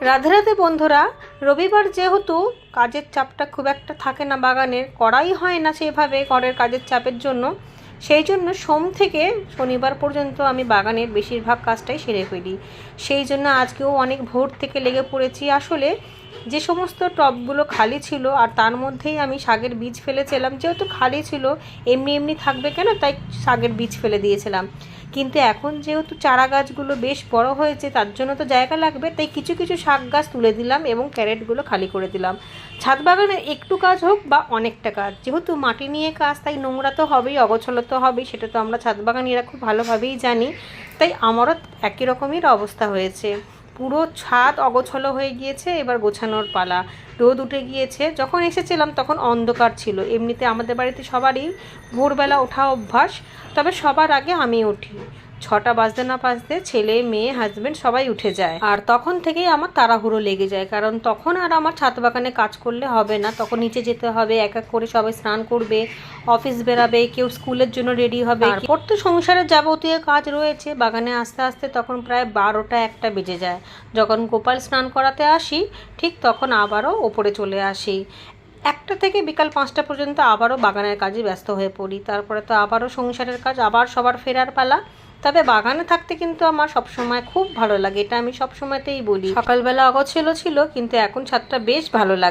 রাধে রাধে বন্ধুরা, রবিবার যেহেতু কাজের চাপটা খুব একটা থাকে না, বাগানের করাই হয় না সেভাবে ঘরের কাজের চাপের জন্য, সেই জন্য সোম থেকে শনিবার পর্যন্ত আমি বাগানের বেশিরভাগ কাজটাই সেরে ফেলি। সেই জন্য আজকেও অনেক ভোর থেকে লেগে পড়েছি। আসলে যে সমস্ত টবগুলো খালি ছিল আর তার মধ্যেই আমি শাকের বীজ ফেলেছিলাম, যেহেতু খালি ছিল এমনি এমনি থাকবে কেন, তাই শাকের বীজ ফেলে দিয়েছিলাম। কিন্তু এখন যেহেতু চারা গাছগুলো বেশ বড় হয়েছে, তার জন্য তো জায়গা লাগবে, তাই কিছু কিছু শাক গাছ তুলে দিলাম এবং ক্যারেটগুলো খালি করে দিলাম। ছাদ বাগানের একটু কাজ হোক বা অনেকটা কাজ, যেহেতু মাটি নিয়ে কাজ, তাই নোংরা তো হবেই, অগোছালো তো হবেই, সেটা তো আমরা ছাদ বাগানিরা খুব ভালোভাবেই জানি। তাই আমারও একই রকমের অবস্থা হয়েছে, পুরো ছাদ অগোছালো হয়ে গিয়েছে। এবার গোছানোর পালা। রোদ উঠে গিয়েছে, যখন এসেছিলাম তখন অন্ধকার ছিল। এমনিতে আমাদের বাড়িতে সবারই ভোরবেলা ওঠা অভ্যাস, তবে সবার আগে আমি উঠি। 6টা বাজতে না বাজতে ছেলে মেয়ে হাজব্যান্ড সবাই উঠে যায়, আর তখন থেকেই আমার তাড়াহুড়ো লেগে যায়, কারণ তখন আর আমার ছাদ বাগানে কাজ করলে হবে না। তখন নিচে যেতে হবে, এক এক করে সবাই স্নান করবে, অফিস বেরাবে, কেউ স্কুলের জন্য রেডি হবে, তারপর তো সংসারের যাবতীয় কাজ রয়েছে। বাগানে আস্তে আস্তে তখন প্রায় 12টা 1টা বেজে যায়। যখন গোপাল স্নান করাতে আসি, ঠিক তখন আবারও ওপরে চলে আসি। 1টা থেকে বিকাল 5টা পর্যন্ত আবারও বাগানের কাজে ব্যস্ত হয়ে পড়ি। তারপরে তো আবারও সংসারের কাজ, আবার সবার ফেরার পালা। তবে বাগানে থাকতে কিন্তু আমার সবসময় খুব ভালো লাগে, এটা আমি সবসময়তেই বলি। সকালবেলা অগোছালো ছিল, কিন্তু এখন ছাদটা বেশ ভালো লাগে।